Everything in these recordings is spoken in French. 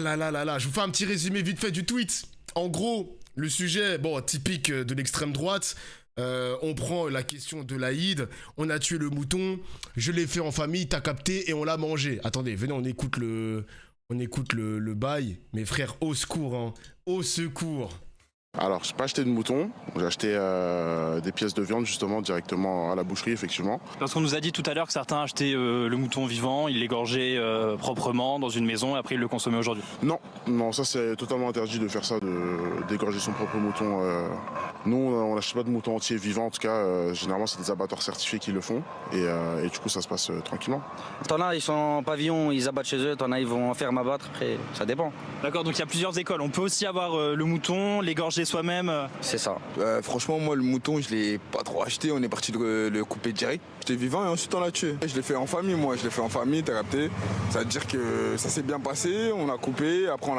là là là là, je vous fais un petit résumé vite fait du tweet. En gros, le sujet, bon, typique de l'extrême droite, on prend la question de l'Aïd, on a tué le mouton, je l'ai fait en famille, t'as capté et on l'a mangé. Attendez, venez, on écoute le bail. Mes frères, au secours, hein, au secours. Alors, j'ai pas acheté de mouton, j'ai acheté des pièces de viande justement directement à la boucherie, effectivement. Parce qu'on nous a dit tout à l'heure que certains achetaient le mouton vivant, ils l'égorgeaient proprement dans une maison et après ils le consommaient aujourd'hui. Non, non, ça c'est totalement interdit de faire ça, d'égorger son propre mouton. Nous, on n'achète pas de mouton entier vivant, en tout cas, généralement c'est des abattoirs certifiés qui le font et du coup ça se passe tranquillement. T'en as, ils sont en pavillon, ils abattent chez eux, t'en as, ils vont en ferme abattre, après ça dépend. D'accord, donc il y a plusieurs écoles. On peut aussi avoir le mouton, l'égorger soi-même. C'est ça. Franchement, moi, le mouton, je l'ai pas trop acheté. On est parti le couper direct. J'étais vivant et ensuite on l'a tué. Je l'ai fait en famille, moi. Je l'ai fait en famille, t'as capté. Ça veut dire que ça s'est bien passé. On a coupé, après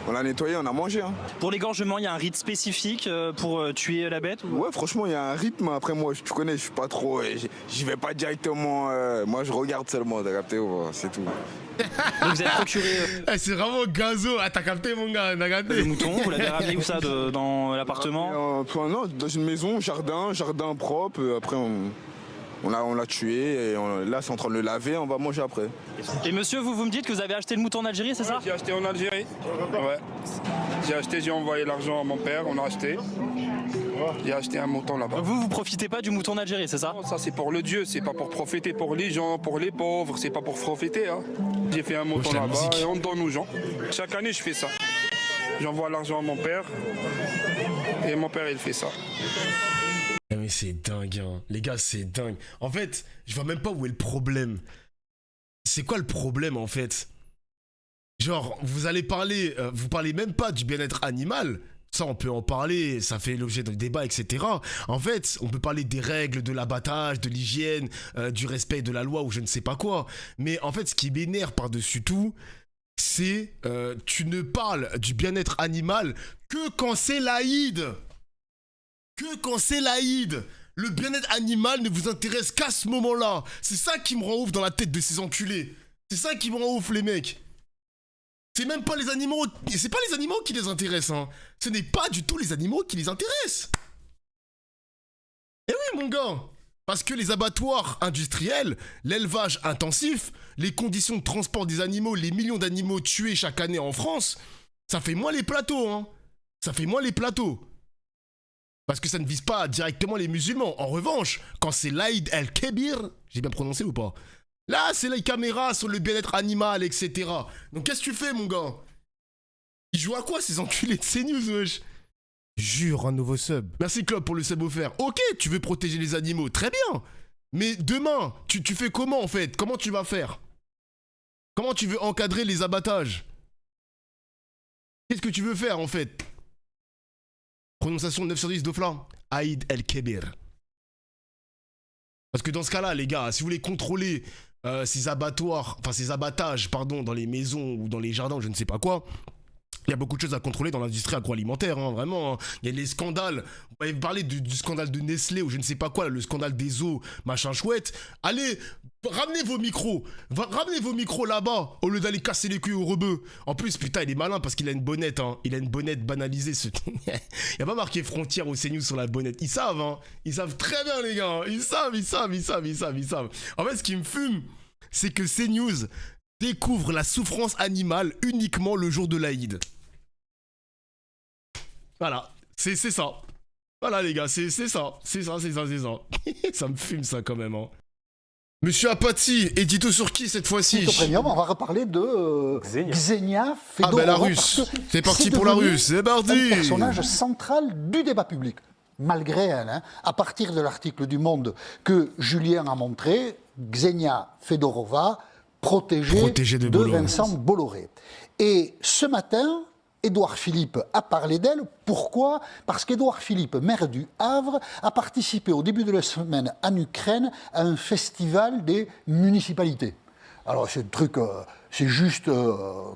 on l'a nettoyé, on a mangé. Hein. Pour l'égorgement, il y a un rite spécifique pour tuer la bête ou... Ouais, franchement, il y a un rythme. Après, moi, tu connais, je suis pas trop. J'y vais pas directement. Moi, je regarde seulement, t'as capté. C'est tout. Donc vous avez procuré C'est vraiment gazo. Ah, t'as capté, mon gars, t'as capté. le mouton, vous l'avez ramené où ça dans l'appartement? Non, dans une maison, jardin propre. Après, on l'a tué et là, c'est en train de le laver. On va manger après. Et monsieur, vous me dites que vous avez acheté le mouton en Algérie, c'est ça? J'ai acheté en Algérie. Ouais. J'ai envoyé l'argent à mon père, on a acheté. J'ai acheté un mouton là-bas. Donc vous profitez pas du mouton d'Algérie, c'est ça? Non, ça c'est pour le Dieu, c'est pas pour profiter pour les gens, pour les pauvres, c'est pas pour profiter. Hein. J'ai fait un mouton là-bas et on donne aux gens. Chaque année je fais ça. J'envoie l'argent à mon père et mon père il fait ça. Mais c'est dingue, hein. Les gars, c'est dingue. En fait, je vois même pas où est le problème. C'est quoi le problème en fait? Genre, vous allez parler, vous parlez même pas du bien-être animal. Ça, on peut en parler, ça fait l'objet d'un débat, etc. En fait, on peut parler des règles, de l'abattage, de l'hygiène, du respect de la loi ou je ne sais pas quoi. Mais en fait, ce qui m'énerve par-dessus tout, c'est tu ne parles du bien-être animal que quand c'est l'Aïd. Que quand c'est l'Aïd. Le bien-être animal ne vous intéresse qu'à ce moment-là. C'est ça qui me rend ouf dans la tête de ces enculés. C'est ça qui me rend ouf, les mecs. C'est même pas les animaux, c'est pas les animaux qui les intéressent, hein. Ce n'est pas du tout les animaux qui les intéressent. Eh oui, mon gars. Parce que les abattoirs industriels, l'élevage intensif, les conditions de transport des animaux, les millions d'animaux tués chaque année en France, ça fait moins les plateaux, hein. Ça fait moins les plateaux. Parce que ça ne vise pas directement les musulmans. En revanche, quand c'est l'Aïd el-Kébir, j'ai bien prononcé ou pas? Là, c'est les caméras sur le bien-être animal, etc. Donc qu'est-ce que tu fais, mon gars? Ils jouent à quoi, ces enculés de CNews, wesh? Jure, un nouveau sub. Merci, Club, pour le sub offert. Ok, tu veux protéger les animaux, très bien. Mais demain, tu fais comment, en fait? Comment tu vas faire? Comment tu veux encadrer les abattages? Qu'est-ce que tu veux faire, en fait? Prononciation 9 sur 10 d'Ofla. Aïd el-Kébir. Parce que dans ce cas-là, les gars, si vous voulez contrôler ces abattoirs, enfin ces abattages, pardon, dans les maisons ou dans les jardins, je ne sais pas quoi, il y a beaucoup de choses à contrôler dans l'industrie agroalimentaire, hein, vraiment. Hein. Il y a les scandales. Vous m'avez parlé du scandale de Nestlé ou je ne sais pas quoi, le scandale des eaux, machin chouette. Allez, ramenez vos micros. Ramenez vos micros là-bas au lieu d'aller casser les couilles aux rebeux. En plus, putain, il est malin parce qu'il a une bonnette. Hein. Il a une bonnette banalisée. Il n'y a pas marqué frontière au CNews sur la bonnette. Ils savent, hein. Ils savent très bien, les gars. Ils savent. En fait, ce qui me fume, c'est que CNews découvre la souffrance animale uniquement le jour de l'Aïd. Voilà, c'est ça. Voilà les gars, c'est ça. Ça me fume ça quand même. Hein. Monsieur Apathy, édito sur qui cette fois-ci? Premium, on va reparler de Ksenia Fedorova. Ah ben la Russe, c'est parti pour la Russe, c'est parti. Un personnage central du débat public. Malgré elle, hein, à partir de l'article du Monde que Julien a montré, Ksenia Fedorova, protégée de Vincent Bolloré. Et ce matin, Édouard Philippe a parlé d'elle. Pourquoi? Parce qu'Édouard Philippe, maire du Havre, a participé au début de la semaine en Ukraine à un festival des municipalités. Alors c'est un truc, c'est juste,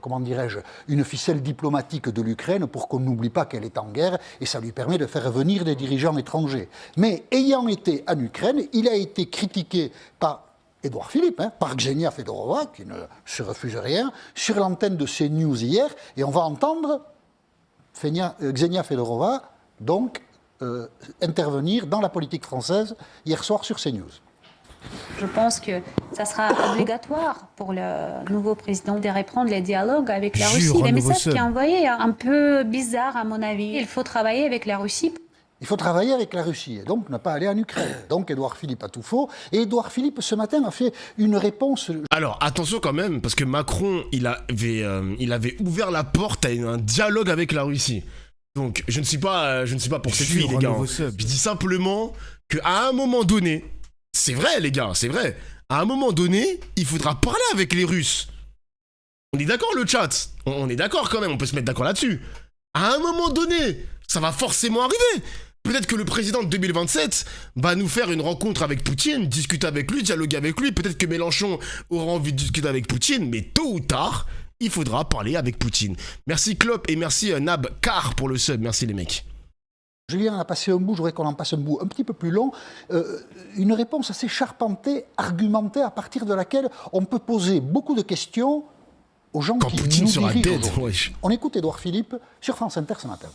comment dirais-je, une ficelle diplomatique de l'Ukraine pour qu'on n'oublie pas qu'elle est en guerre et ça lui permet de faire venir des dirigeants étrangers. Mais ayant été en Ukraine, il a été critiqué par Édouard Philippe, par Ksenia Fedorova, qui ne se refuse rien, sur l'antenne de CNews hier, et on va entendre Ksenia Fedorova, donc, intervenir dans la politique française hier soir sur CNews. Je pense que ça sera obligatoire pour le nouveau président de reprendre les dialogues avec la Russie. Le message qui est envoyé est un peu bizarre à mon avis. Il faut travailler avec la Russie. Il faut travailler avec la Russie et donc ne pas aller en Ukraine. Donc Édouard Philippe a tout faux. Et Édouard Philippe, ce matin, a fait une réponse... Alors, attention quand même, parce que Macron, il avait ouvert la porte à un dialogue avec la Russie. Donc, je ne suis pas pour cette fille, les gars. Je dis simplement qu'à un moment donné, c'est vrai, les gars, c'est vrai. À un moment donné, il faudra parler avec les Russes. On est d'accord, le chat? On est d'accord quand même, on peut se mettre d'accord là-dessus. À un moment donné, ça va forcément arriver. Peut-être que le président de 2027 va nous faire une rencontre avec Poutine, discuter avec lui, dialoguer avec lui. Peut-être que Mélenchon aura envie de discuter avec Poutine, mais tôt ou tard, il faudra parler avec Poutine. Merci Klopp et merci Nab Car pour le sub. Merci les mecs. Julien en a passé un bout, je voudrais qu'on en passe un bout un petit peu plus long. Une réponse assez charpentée, argumentée, à partir de laquelle on peut poser beaucoup de questions aux gens qui Poutine nous sera dirigent. dead, On écoute Édouard Philippe sur France Inter ce matin.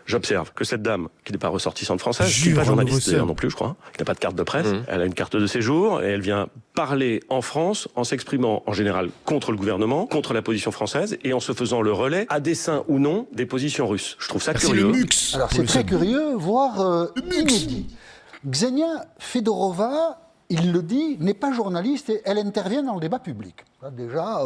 J'observe que cette dame, qui n'est pas ressortissante française, qui n'est pas journaliste d'ailleurs non plus, je crois, qui n'a pas de carte de presse, elle a une carte de séjour et elle vient parler en France en s'exprimant en général contre le gouvernement, contre la position française et en se faisant le relais, à dessein ou non, des positions russes. Je trouve ça curieux. Alors c'est très curieux, voire inédit. Ksenia Fedorova, il le dit, n'est pas journaliste et elle intervient dans le débat public. Déjà,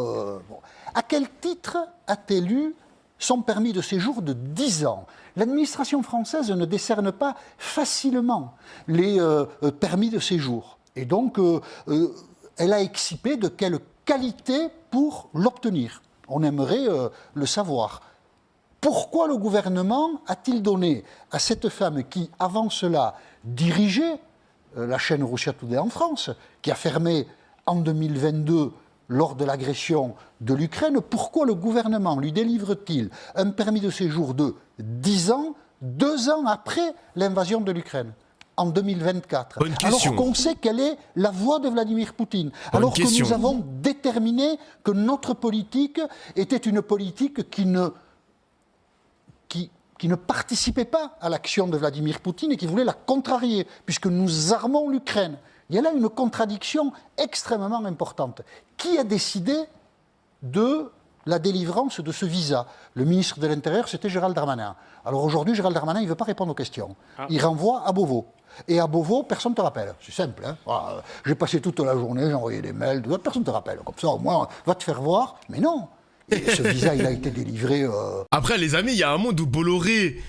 bon. À quel titre a-t-elle eu son permis de séjour de 10 ans? L'administration française ne décerne pas facilement les permis de séjour. Et donc, elle a excipé de quelle qualité pour l'obtenir. On aimerait le savoir. Pourquoi le gouvernement a-t-il donné à cette femme qui, avant cela, dirigeait la chaîne Russia Today en France, qui a fermé en 2022 lors de l'agression de l'Ukraine, pourquoi le gouvernement lui délivre-t-il un permis de séjour de 10 ans, 2 ans après l'invasion de l'Ukraine, en 2024, alors qu'on sait quelle est la voix de Vladimir Poutine, alors que nous avons déterminé que notre politique était une politique qui ne participait pas à l'action de Vladimir Poutine et qui voulait la contrarier, puisque nous armons l'Ukraine. Il y a là une contradiction extrêmement importante. Qui a décidé de la délivrance de ce visa? Le ministre de l'Intérieur, c'était Gérald Darmanin. Alors aujourd'hui, Gérald Darmanin, il ne veut pas répondre aux questions. Il renvoie à Beauvau. Et à Beauvau, personne ne te rappelle. C'est simple. J'ai passé toute la journée, j'ai envoyé des mails, personne ne te rappelle. Comme ça, au moins, va te faire voir. Mais non. Et ce visa, il a été délivré... Après, les amis, il y a un monde où Bolloré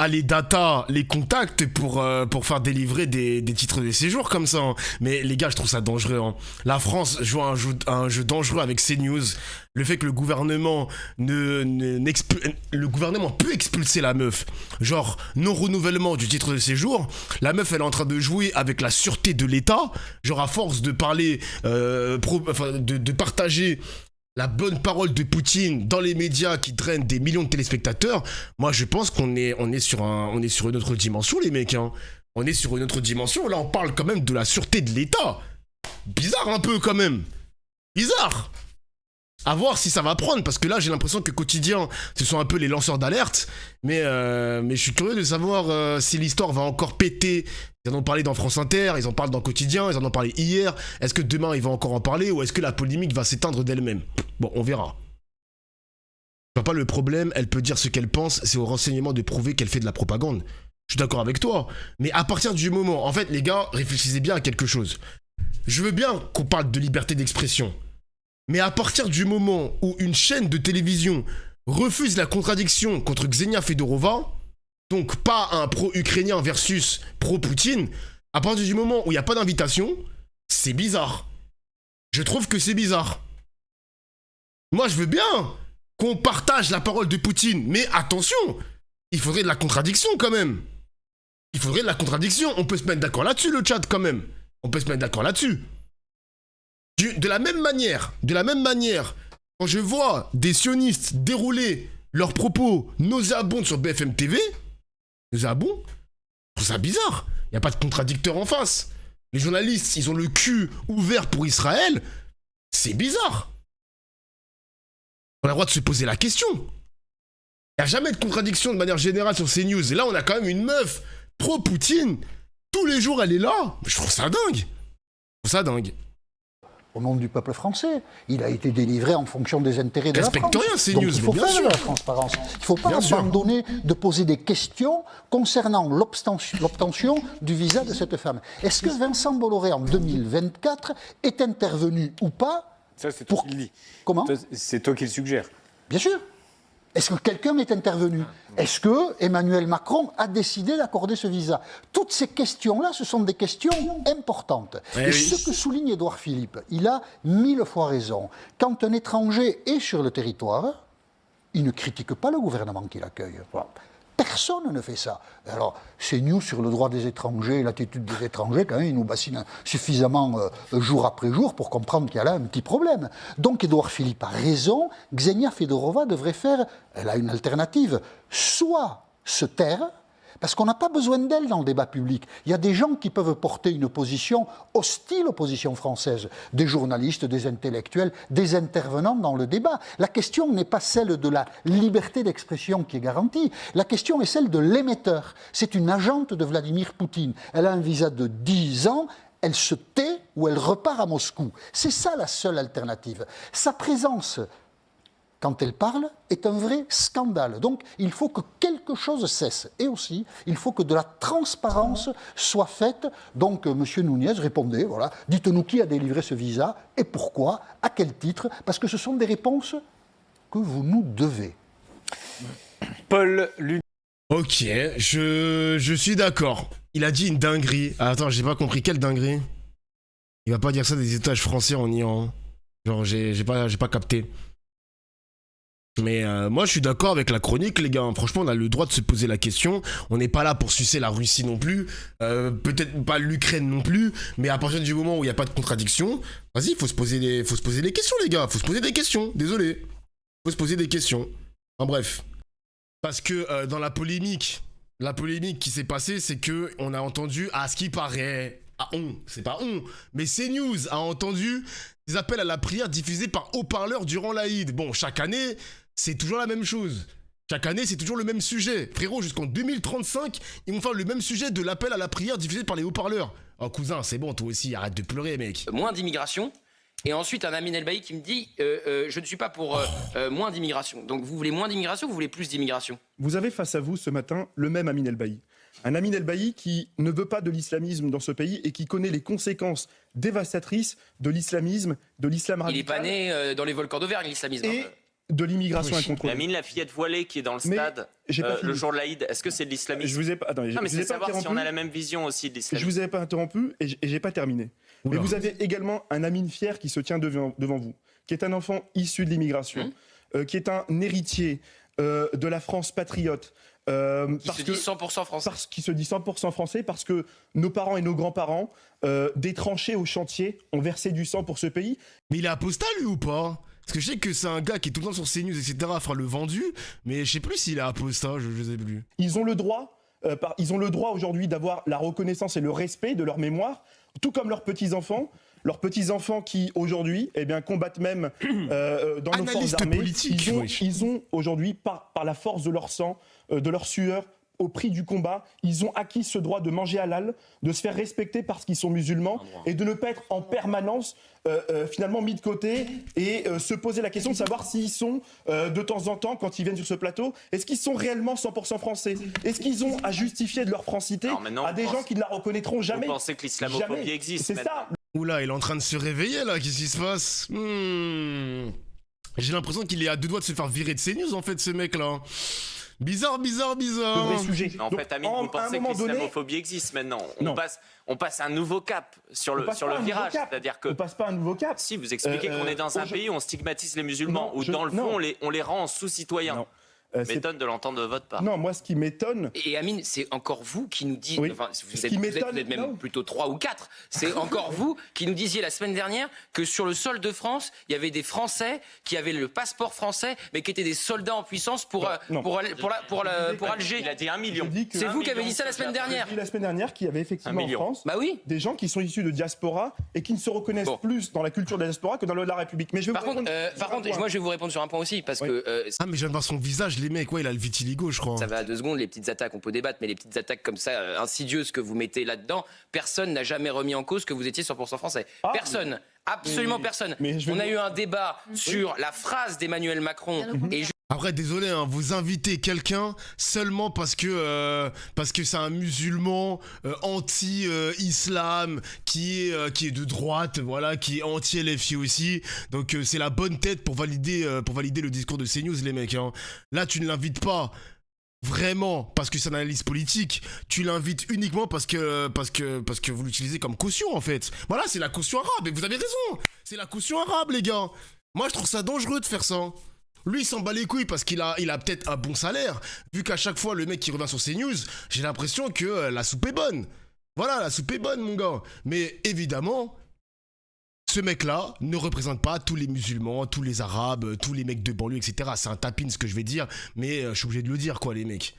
a les datas, les contacts pour faire délivrer des titres de séjour comme ça. Hein. Mais les gars, je trouve ça dangereux. Hein. La France joue un jeu dangereux avec CNews. Le fait que le gouvernement le gouvernement peut expulser la meuf. Genre, non-renouvellement du titre de séjour. La meuf, elle est en train de jouer avec la sûreté de l'État. Genre, à force de parler, de partager la bonne parole de Poutine dans les médias qui drainent des millions de téléspectateurs, moi je pense qu'on est sur une autre dimension, les mecs. Hein. On est sur une autre dimension. Là, on parle quand même de la sûreté de l'État. Bizarre un peu quand même. Bizarre. À voir si ça va prendre, parce que là j'ai l'impression que Quotidien, ce sont un peu les lanceurs d'alerte. Mais je suis curieux de savoir si l'histoire va encore péter. Ils en ont parlé dans France Inter, ils en parlent dans Quotidien, ils en ont parlé hier. Est-ce que demain ils vont encore en parler ou est-ce que la polémique va s'éteindre d'elle-même? Bon, on verra. Je vois pas le problème, elle peut dire ce qu'elle pense, c'est au renseignement de prouver qu'elle fait de la propagande. Je suis d'accord avec toi. Mais à partir du moment, en fait les gars, réfléchissez bien à quelque chose. Je veux bien qu'on parle de liberté d'expression. Mais à partir du moment où une chaîne de télévision refuse la contradiction contre Ksenia Fedorova, donc pas un pro-ukrainien versus pro-Poutine, à partir du moment où il n'y a pas d'invitation, c'est bizarre. Je trouve que c'est bizarre. Moi, je veux bien qu'on partage la parole de Poutine, mais attention, il faudrait de la contradiction quand même. Il faudrait de la contradiction. On peut se mettre d'accord là-dessus, le chat, quand même. On peut se mettre d'accord là-dessus. De la même manière, quand je vois des sionistes dérouler leurs propos nauséabonds sur BFM TV, nauséabonds, je trouve ça bizarre. Il n'y a pas de contradicteur en face. Les journalistes, ils ont le cul ouvert pour Israël. C'est bizarre. On a le droit de se poser la question. Il n'y a jamais de contradiction de manière générale sur CNews. Et là, on a quand même une meuf pro-Poutine. Tous les jours, elle est là. Je trouve ça dingue. Au nom du peuple français. Il a été délivré en fonction des intérêts de la France. Respecte rien, CNews, donc il faut bien faire sûr. de la transparence. Il ne faut pas abandonner de poser des questions concernant l'obtention du visa de cette femme. Est-ce que Vincent Bolloré, en 2024, est intervenu ou pas? Ça, c'est toi qui le dis. Comment? C'est toi qui le suggères. Bien sûr. Est-ce que quelqu'un est intervenu? Est-ce que Emmanuel Macron a décidé d'accorder ce visa? Toutes ces questions-là, ce sont des questions importantes. Et ce que souligne Édouard Philippe, il a 1000 fois raison. Quand un étranger est sur le territoire, il ne critique pas le gouvernement qui l'accueille. Personne ne fait ça. Alors, CNews sur le droit des étrangers, l'attitude des étrangers, quand même, il nous bassine suffisamment jour après jour pour comprendre qu'il y a là un petit problème. Donc, Édouard Philippe a raison. Ksenia Fedorova devrait faire, elle a une alternative, soit se taire, parce qu'on n'a pas besoin d'elle dans le débat public. Il y a des gens qui peuvent porter une position hostile aux positions françaises, des journalistes, des intellectuels, des intervenants dans le débat. La question n'est pas celle de la liberté d'expression qui est garantie, la question est celle de l'émetteur. C'est une agente de Vladimir Poutine. Elle a un visa de 10 ans, elle se tait ou elle repart à Moscou. C'est ça la seule alternative. Sa présence, quand elle parle, est un vrai scandale. Donc, il faut que quelque chose cesse. Et aussi, il faut que de la transparence soit faite. Donc, M. Nunez, répondez, voilà, dites-nous qui a délivré ce visa et pourquoi, à quel titre, parce que ce sont des réponses que vous nous devez. Paul Lunel. Ok, je suis d'accord. Il a dit une dinguerie. Ah, attends, j'ai pas compris. Quelle dinguerie? Il va pas dire ça des étages français en Iran. Genre, j'ai pas capté. Mais moi, je suis d'accord avec la chronique, les gars. Franchement, on a le droit de se poser la question. On n'est pas là pour sucer la Russie non plus. Peut-être pas l'Ukraine non plus. Mais à partir du moment où il n'y a pas de contradiction, vas-y, faut se poser des questions, les gars. Faut se poser des questions. Désolé. Faut se poser des questions. Enfin, bref. Parce que dans la polémique qui s'est passée, c'est que on a entendu, à ce qui paraît, c'est pas mais CNews a entendu des appels à la prière diffusés par haut-parleur durant l'Aïd. Bon, chaque année, c'est toujours la même chose. Chaque année, c'est toujours le même sujet. Frérot, jusqu'en 2035, ils vont faire le même sujet de l'appel à la prière diffusé par les haut-parleurs. Oh cousin, c'est bon, toi aussi, arrête de pleurer, mec. Moins d'immigration. Et ensuite, un Amin El-Bailly qui me dit je ne suis pas pour moins d'immigration. Donc vous voulez moins d'immigration ou vous voulez plus d'immigration? Vous avez face à vous ce matin le même Amin El-Bailly. Un Amin El-Bailly qui ne veut pas de l'islamisme dans ce pays et qui connaît les conséquences dévastatrices de l'islamisme, de l'islam radical. Il n'est pas né dans les volcans d'Auvergne, l'islamisme. Et de l'immigration incontrôlée. Amine, la fillette voilée qui est dans le stade le jour de l'Aïd, est-ce que c'est de l'islamisme? Je vous ai pas. Attendez, non, mais c'est savoir si on a la même vision aussi de l'islamisme. Je vous avais pas interrompu et j'ai pas terminé. Oula. Mais vous avez également un Amine fier qui se tient devant vous, qui est un enfant issu de l'immigration, qui est un héritier de la France patriote. Qui se dit 100% français. Qui se dit 100% français parce que nos parents et nos grands-parents, des tranchées au chantier, ont versé du sang pour ce pays. Mais il est apostat, lui, ou pas? Parce que je sais que c'est un gars qui est tout le temps sur CNews, etc., fera le vendu, mais je sais plus s'il est apostat, je sais plus. Ils ont le droit aujourd'hui d'avoir la reconnaissance et le respect de leur mémoire, tout comme leurs petits-enfants. Leurs petits-enfants qui, aujourd'hui, combattent même dans nos forces armées. Ils ont aujourd'hui, par la force de leur sang, de leur sueur, au prix du combat, ils ont acquis ce droit de manger halal, de se faire respecter parce qu'ils sont musulmans et de ne pas être en permanence finalement mis de côté et se poser la question de savoir s'ils sont de temps en temps, quand ils viennent sur ce plateau, est-ce qu'ils sont réellement 100% français? Est-ce qu'ils ont à justifier de leur francité à des gens qui ne la reconnaîtront jamais? Vous pensez que l'islamophobie existe? C'est ça. Oula, il est en train de se réveiller là, qu'est-ce qui se passe? J'ai l'impression qu'il est à deux doigts de se faire virer de CNews en fait, ce mec là. Bizarre. Le vrai sujet. En fait, Amine, vous pensez que l'islamophobie existe maintenant? On passe un nouveau cap sur le virage. C'est-à-dire que. On passe pas un nouveau cap. Si, vous expliquez qu'on est dans un pays où on stigmatise les musulmans, où dans le fond, on les rend sous-citoyens. m'étonne de l'entendre de votre part. Non, moi, ce qui m'étonne... Et Amine, c'est encore vous qui nous dites... Oui. Enfin, vous êtes même non. plutôt 3 ou 4. C'est encore vous qui nous disiez la semaine dernière que sur le sol de France, il y avait des Français qui avaient le passeport français, mais qui étaient des soldats en puissance pour Alger. Il a dit 1 million. C'est vous qui avez dit ça la semaine dernière. J'ai dit la semaine dernière qu'il y avait effectivement en France des gens qui sont issus de diaspora et qui ne se reconnaissent plus dans la culture de la diaspora que dans la République. Mais je vais par contre, moi je vais vous répondre sur un point aussi, parce que... Ah mais je viens de voir son visage, les mecs, ouais, il a le vitiligo, je crois. Ça va à 2 secondes, les petites attaques, on peut débattre, mais les petites attaques comme ça, insidieuses que vous mettez là-dedans, personne n'a jamais remis en cause que vous étiez 100% français. Personne. Absolument personne. On a eu un débat sur la phrase d'Emmanuel Macron et... Après, désolé, hein, vous invitez quelqu'un seulement parce que c'est un musulman anti-islam qui est de droite, voilà, qui est anti-LFI aussi. Donc c'est la bonne tête pour valider le discours de CNews, les mecs. Hein. Là, tu ne l'invites pas vraiment parce que c'est une analyse politique. Tu l'invites uniquement parce que vous l'utilisez comme caution, en fait. Voilà, c'est la caution arabe. Et vous avez raison. C'est la caution arabe, les gars. Moi, je trouve ça dangereux de faire ça. Lui, il s'en bat les couilles parce qu'il a peut-être un bon salaire. Vu qu'à chaque fois, le mec qui revient sur CNews, j'ai l'impression que la soupe est bonne. Voilà, la soupe est bonne, mon gars. Mais évidemment, ce mec-là ne représente pas tous les musulmans, tous les arabes, tous les mecs de banlieue, etc. C'est un tapin ce que je vais dire, mais je suis obligé de le dire, quoi, les mecs.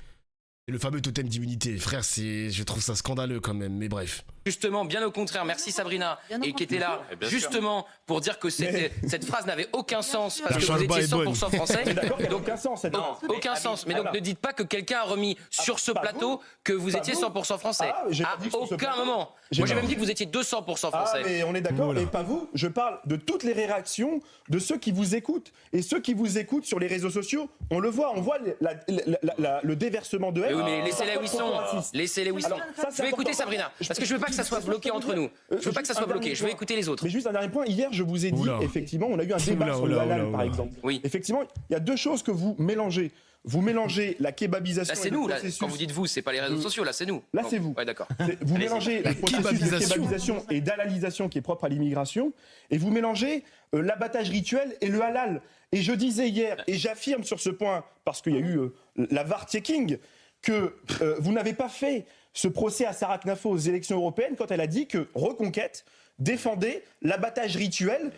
Et le fameux totem d'immunité, frère, je trouve ça scandaleux quand même, mais bref. Justement, bien au contraire, merci Sabrina, et qui était là justement pour dire que cette phrase n'avait aucun sens parce que vous étiez 100% français. Donc aucun sens. Non, aucun sens. Mais donc ne dites pas que quelqu'un a remis sur ce plateau que vous étiez 100% français. À aucun moment. Moi j'ai même dit que vous étiez 200% français. Ah, mais on est d'accord, mais pas vous. Je parle de toutes les réactions de ceux qui vous écoutent. Et ceux qui vous écoutent sur les réseaux sociaux, on le voit, on voit le déversement de haine. Oui, mais laissez-les où ils sont. Laissez-les où ils sont. Je vais écouter Sabrina, parce que je veux pas que ça soit bloqué entre nous. Je veux pas que ça soit bloqué. Je veux écouter les autres. Mais juste un dernier point. Hier, je vous ai dit, effectivement, on a eu un débat sur le halal, par exemple. Oui. Effectivement, il y a deux choses que vous mélangez. Vous mélangez la kébabisation. Là, c'est nous. Là, quand vous dites vous, c'est pas les réseaux sociaux. Là, c'est nous. Là, c'est vous. Ouais, d'accord. Vous mélangez le processus de kébabisation et d'halalisation qui est propre à l'immigration, et vous mélangez l'abattage rituel et le halal. Et je disais hier, et j'affirme sur ce point, parce qu'il y a eu la VAR-checking, que vous n'avez pas fait ce procès à Sarah Knafo aux élections européennes quand elle a dit que Reconquête défendait l'abattage rituel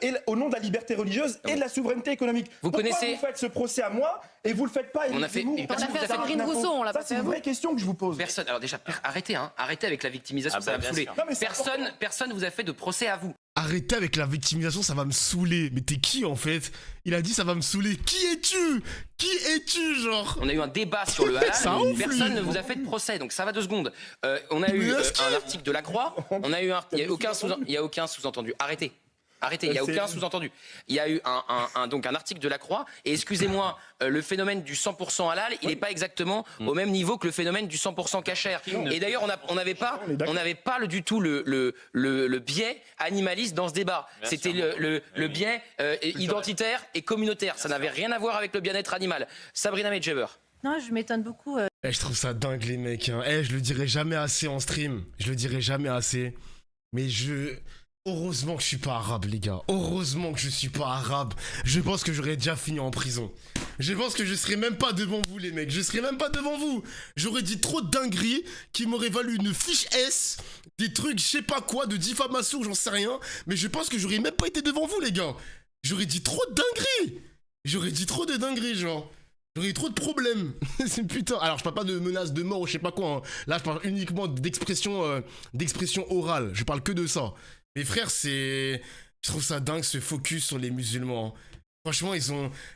et au nom de la liberté religieuse et de la souveraineté économique. Pourquoi vous faites ce procès à moi et vous le faites pas? On a fait Sandrine Rousseau, on l'a pas fait. C'est une vraie question que je vous pose. Personne. Alors déjà, arrêtez, hein. Arrêtez avec la victimisation, ça va me saouler. Personne vous a fait de procès à vous. Arrêtez avec la victimisation, ça va me saouler. Mais t'es qui en fait? Il a dit ça va me saouler. Qui es-tu? Qui es-tu, genre? On a eu un débat sur le halal, personne ne vous a fait de procès, donc ça va 2 secondes. On a eu un article de La Croix, on a eu il y a aucun sous-entendu. Arrêtez. Arrêtez, il n'y a aucun sous-entendu. Il y a eu donc un article de La Croix, et excusez-moi, le phénomène du 100% halal, il n'est pas exactement au même niveau que le phénomène du 100% cachère. Et d'ailleurs, on n'avait pas du tout le biais animaliste dans ce débat. C'était le biais identitaire et communautaire. Ça n'avait rien à voir avec le bien-être animal. Sabrina Medjeber. Non, je m'étonne beaucoup. Je trouve ça dingue, les mecs. Hein. Je le dirai jamais assez en stream. Je le dirai jamais assez. Mais heureusement que je suis pas arabe, les gars. Heureusement que je suis pas arabe. Je pense que j'aurais déjà fini en prison. Je pense que je serais même pas devant vous, les mecs. Je serais même pas devant vous. J'aurais dit trop de dingueries qui m'auraient valu une fiche S, des trucs, je sais pas quoi, de diffamation, j'en sais rien. Mais je pense que j'aurais même pas été devant vous, les gars. J'aurais dit trop de dingueries. J'aurais dit trop de dingueries, genre. J'aurais eu trop de problèmes. C'est putain. Alors, je parle pas de menaces de mort ou je sais pas quoi. Hein. Là, je parle uniquement d'expression orale. Je parle que de ça. Mais frère, je trouve ça dingue ce focus sur les musulmans. Franchement,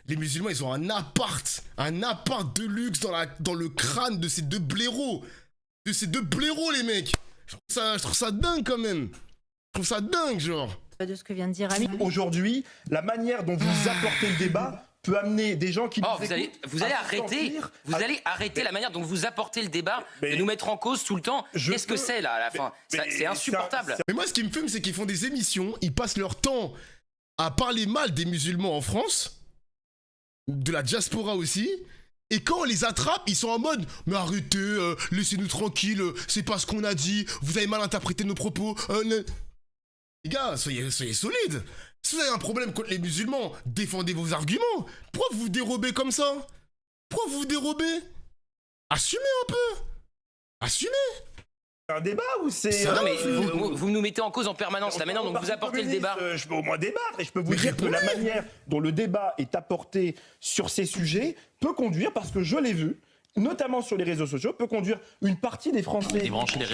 les musulmans, ils ont un appart de luxe dans le crâne de ces deux blaireaux. Les mecs. Je trouve ça dingue quand même. Je trouve ça dingue, genre. De ce que vient de dire Amine. Aujourd'hui, la manière dont vous apportez le débat peut amener des gens qui vous allez arrêter la manière dont vous apportez le débat, de nous mettre en cause tout le temps. Qu'est-ce que c'est là à la fin? C'est insupportable. Mais moi, ce qui me fume, c'est qu'ils font des émissions, ils passent leur temps à parler mal des musulmans en France, de la diaspora aussi, et quand on les attrape, ils sont en mode « Mais arrêtez, laissez-nous tranquilles, c'est pas ce qu'on a dit, vous avez mal interprété nos propos. Les gars, soyez solides. Si vous avez un problème contre les musulmans, défendez vos arguments. Pourquoi vous vous dérobez comme ça? Pourquoi vous vous dérobez? Assumez un peu. Assumez. Un débat ou c'est... Non mais vous nous mettez en cause en permanence là maintenant, donc vous apportez le débat. Je peux au moins débattre et je peux vous dire que la manière dont le débat est apporté sur ces sujets peut conduire, parce que je l'ai vu, notamment sur les réseaux sociaux, peut conduire une partie des Français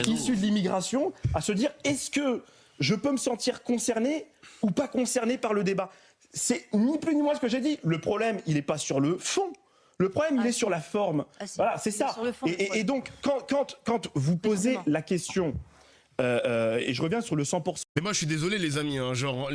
issus de l'immigration à se dire est-ce que je peux me sentir concerné ou pas concerné par le débat? C'est ni plus ni moins ce que j'ai dit. Le problème, il n'est pas sur le fond. Le problème, il est sur la forme. Voilà, c'est ça. Et donc, quand vous posez la question, et je reviens sur le 100%. Mais moi, je suis désolé, les amis. Hein, genre,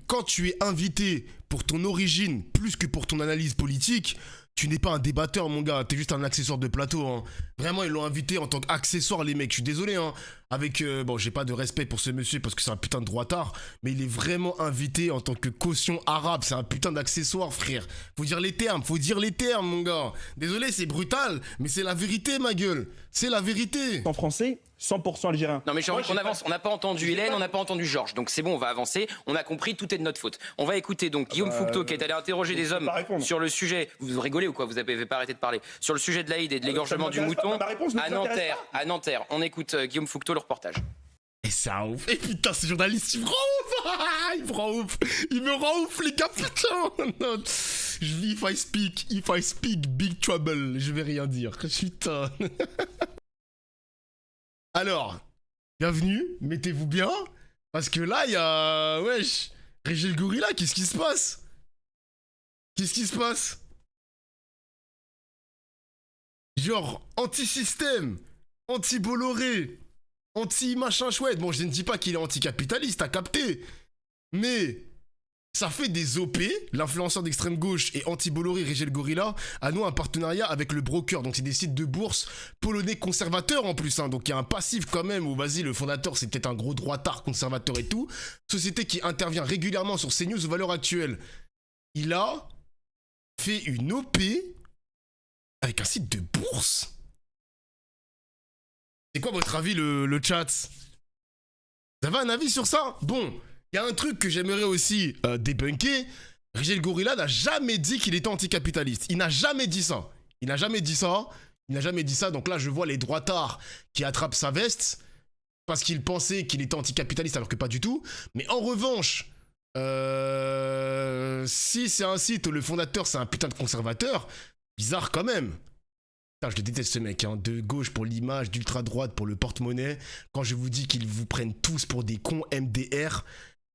quand tu es invité pour ton origine plus que pour ton analyse politique, tu n'es pas un débatteur, mon gars. T'es juste un accessoire de plateau. Hein. Vraiment, ils l'ont invité en tant qu'accessoire, les mecs. Je suis désolé. Hein. Avec, bon, j'ai pas de respect pour ce monsieur parce que c'est un putain de droitard. Mais il est vraiment invité en tant que caution arabe. C'est un putain d'accessoire, frère. Faut dire les termes. Faut dire les termes, mon gars. Désolé, c'est brutal. Mais c'est la vérité, ma gueule. C'est la vérité. En français, 100% algérien. Non mais j'ai envie qu'on avance, on n'a pas entendu Hélène, on n'a pas entendu Georges, donc c'est bon, on va avancer, on a compris, tout est de notre faute. On va écouter donc Guillaume Foucault qui est allé interroger des hommes sur le sujet, vous rigolez ou quoi, vous n'avez pas arrêté de parler, sur le sujet de l'Aïd et de l'égorgement du mouton à Nanterre. On écoute Guillaume Foucault, le reportage. Et c'est un ouf. Et putain, ce journaliste, il me rend ouf. Il me rend ouf. Il me rend ouf, les gars, putain. Je dis, if I speak, big trouble. Je vais rien dire. Putain. Alors, bienvenue, mettez-vous bien. Parce que là, il y a... Wesh, Régel Gorilla, qu'est-ce qui se passe? Qu'est-ce qui se passe? Genre, anti-système, anti-Bolloré, anti-machin chouette. Bon, je ne dis pas qu'il est anticapitaliste, t'as capté. Mais ça fait des OP, l'influenceur d'extrême gauche et anti-Bolloré Régel Gorilla a noué un partenariat avec le broker. Donc c'est des sites de bourse polonais conservateurs en plus. Hein. Donc il y a un passif quand même où vas-y, le fondateur c'est peut-être un gros droitard conservateur et tout. Société qui intervient régulièrement sur CNews aux valeurs actuelles. Il a fait une OP avec un site de bourse. C'est quoi votre avis le chat? Vous avez un avis sur ça? Bon, il y a un truc que j'aimerais aussi débunker. Régel Gorilla n'a jamais dit qu'il était anticapitaliste. Il n'a jamais dit ça. Il n'a jamais dit ça. Il n'a jamais dit ça. Donc là, je vois les droitards qui attrapent sa veste parce qu'ils pensaient qu'il était anticapitaliste alors que pas du tout. Mais en revanche, si c'est un site où le fondateur c'est un putain de conservateur, bizarre quand même. Putain, je le déteste ce mec, hein. De gauche pour l'image, d'ultra-droite pour le porte-monnaie. Quand je vous dis qu'ils vous prennent tous pour des cons MDR,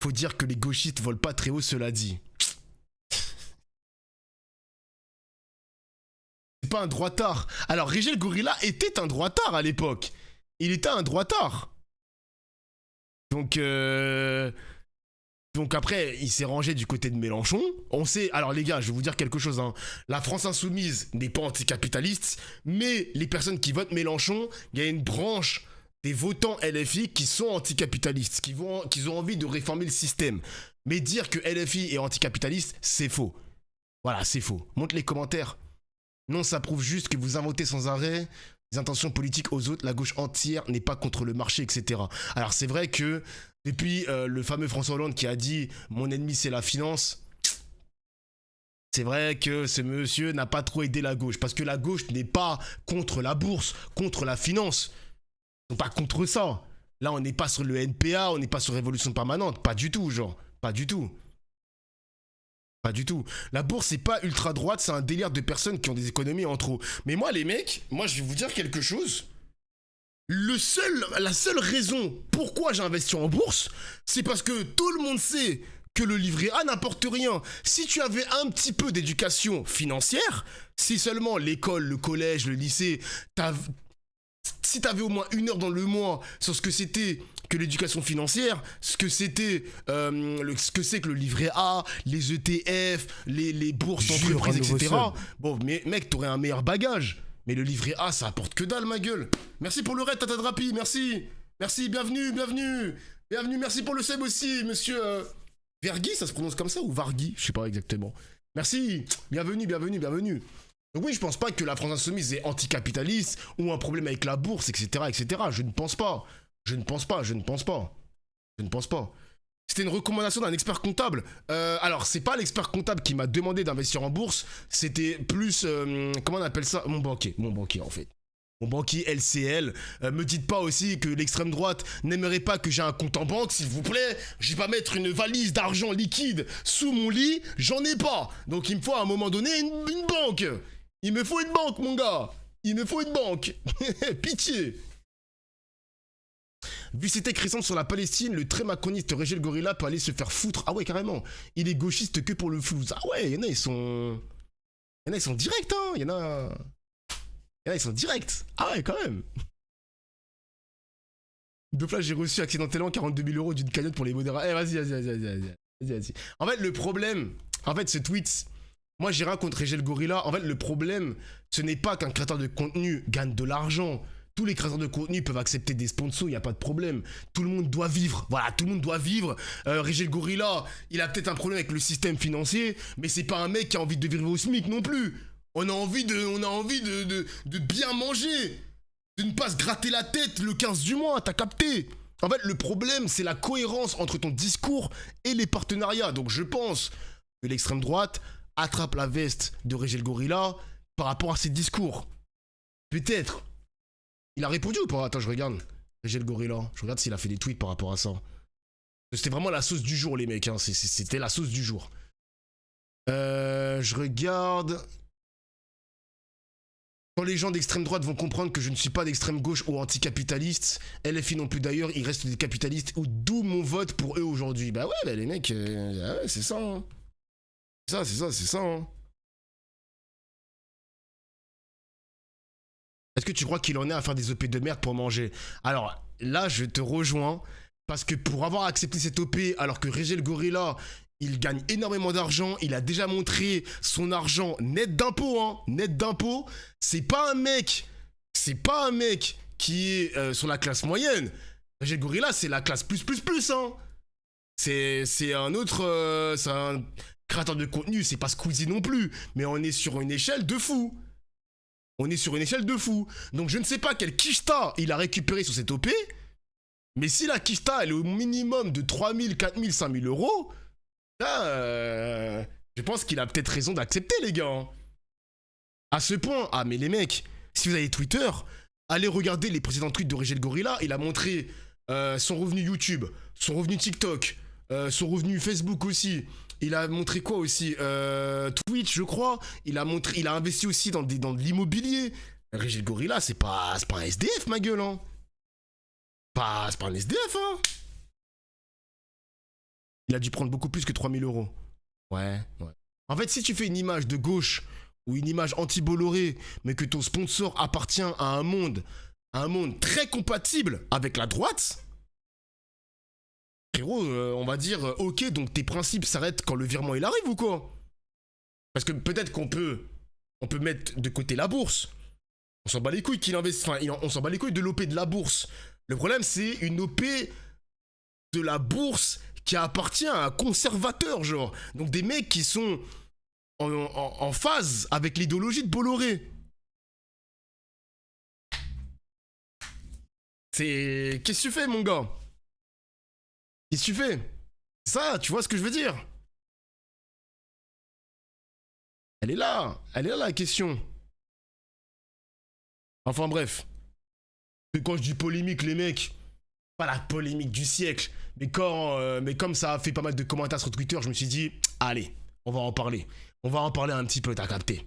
faut dire que les gauchistes volent pas très haut, cela dit. C'est pas un droitard. Alors, Régel Gorilla était un droitard à l'époque. Il était un droitard. Donc après, il s'est rangé du côté de Mélenchon. On sait... Alors les gars, je vais vous dire quelque chose. Hein. La France Insoumise n'est pas anticapitaliste, mais les personnes qui votent Mélenchon, il y a une branche des votants LFI qui sont anticapitalistes, qui ont envie de réformer le système. Mais dire que LFI est anticapitaliste, c'est faux. Voilà, c'est faux. Montre les commentaires. Non, ça prouve juste que vous inventez sans arrêt des intentions politiques aux autres. La gauche entière n'est pas contre le marché, etc. Alors c'est vrai que depuis le fameux François Hollande qui a dit « Mon ennemi, c'est la finance », c'est vrai que ce monsieur n'a pas trop aidé la gauche. Parce que la gauche n'est pas contre la bourse, contre la finance. Ils sont pas contre ça. Là, on n'est pas sur le NPA, on n'est pas sur Révolution permanente. Pas du tout, genre. Pas du tout. Pas du tout. La bourse, c'est pas ultra droite, c'est un délire de personnes qui ont des économies en trop. Mais moi, les mecs, moi, je vais vous dire quelque chose. La seule raison pourquoi j'ai investi en bourse, c'est parce que tout le monde sait que le livret A n'apporte rien. Si tu avais un petit peu d'éducation financière, si seulement l'école, le collège, le lycée, si t'avais au moins 1 heure dans le mois sur ce que c'était que l'éducation financière, ce que c'était, ce que c'est que le livret A, les ETF, les bourses d'entreprise, etc. Bon, mais mec, t'aurais un meilleur bagage. Mais le livret A, ça apporte que dalle, ma gueule. Merci pour le raid, Tata Drapi, merci. Merci, bienvenue. Bienvenue, merci pour le sub aussi, monsieur Vergui, ça se prononce comme ça ou Vargui? Je sais pas exactement. Merci, bienvenue. Donc oui, je pense pas que la France Insoumise est anticapitaliste ou un problème avec la bourse, etc., etc. Je ne pense pas. C'était une recommandation d'un expert comptable. Alors, c'est pas l'expert comptable qui m'a demandé d'investir en bourse, c'était plus, comment on appelle ça? Mon banquier en fait. Mon banquier LCL. Me dites pas aussi que l'extrême droite n'aimerait pas que j'ai un compte en banque, s'il vous plaît. Je vais pas mettre une valise d'argent liquide sous mon lit, j'en ai pas. Donc il me faut à un moment donné une banque. Il me faut une banque, mon gars. Il me faut une banque. Pitié. Vu ses textes récents sur la Palestine, le très macroniste Régel Gorilla peut aller se faire foutre. Ah ouais, carrément. Il est gauchiste que pour le flouze. Ah ouais, il y en a, ils sont directs, hein. Il y en a, ils sont directs. Ah ouais, quand même. De là, j'ai reçu accidentellement 42 000 € d'une cagnotte pour les modérateurs. Eh, vas-y. En fait, le problème, ce tweet, moi, j'ai rien contre Régel Gorilla. En fait, le problème, ce n'est pas qu'un créateur de contenu gagne de l'argent. Tous les créateurs de contenu peuvent accepter des sponsors, il n'y a pas de problème. Tout le monde doit vivre. Voilà, tout le monde doit vivre. Régel Gorilla, il a peut-être un problème avec le système financier, mais c'est pas un mec qui a envie de vivre au SMIC non plus. On a envie de bien manger. De ne pas se gratter la tête le 15 du mois, t'as capté? En fait, le problème, c'est la cohérence entre ton discours et les partenariats. Donc je pense que l'extrême droite attrape la veste de Régel Gorilla par rapport à ses discours. Peut-être. Il a répondu ou pas? Attends, je regarde. Régel Gorilla. Je regarde s'il a fait des tweets par rapport à ça. C'était vraiment la sauce du jour, les mecs. Hein. C'était la sauce du jour. Je regarde. Quand les gens d'extrême droite vont comprendre que je ne suis pas d'extrême gauche ou anticapitaliste, LFI non plus d'ailleurs, ils restent des capitalistes, ou d'où mon vote pour eux aujourd'hui. Bah ouais, bah les mecs, ouais, c'est ça. Hein. C'est ça. Hein. Est-ce que tu crois qu'il en est à faire des OP de merde pour manger? Alors là, je te rejoins, parce que pour avoir accepté cette OP, alors que Régel Gorilla, il gagne énormément d'argent, il a déjà montré son argent net d'impôts, hein, net d'impôts. C'est pas un mec qui est sur la classe moyenne. Régel Gorilla, c'est la classe plus, hein. C'est un autre, c'est un créateur de contenu, c'est pas Squeezie non plus, mais on est sur une échelle de fou. Donc je ne sais pas quel kishta il a récupéré sur cette OP, mais si la kishta elle est au minimum de 3 000, 4 000, 5 000 euros, là, je pense qu'il a peut-être raison d'accepter, les gars. Hein. À ce point, ah mais les mecs, si vous avez Twitter, allez regarder les précédents tweets de Régel Gorilla. Il a montré son revenu YouTube, son revenu TikTok, son revenu Facebook aussi. Il a montré quoi aussi? Twitch, je crois. Il a investi aussi dans de l'immobilier. Régel Gorilla, c'est pas un SDF, ma gueule, hein. C'est pas un SDF, hein. Il a dû prendre beaucoup plus que 3 000 €. Ouais. En fait, si tu fais une image de gauche ou une image anti-Bolloré, mais que ton sponsor appartient à un monde très compatible avec la droite, frérot, on va dire, ok, donc tes principes s'arrêtent quand le virement il arrive ou quoi? Parce que peut-être qu'on peut mettre de côté la bourse. On s'en bat les couilles qu'il investisse, on s'en bat les couilles de l'OP de la bourse. Le problème, c'est une OP de la bourse qui appartient à un conservateur, genre. Donc des mecs qui sont en phase avec l'idéologie de Bolloré. Qu'est-ce que tu fais, mon gars? Qu'est-ce que tu fais? Ça, tu vois ce que je veux dire? Elle est là la question. Enfin bref. Quand je dis polémique, les mecs, pas la polémique du siècle, mais comme ça a fait pas mal de commentaires sur Twitter, je me suis dit, allez, on va en parler. On va en parler un petit peu, t'as capté.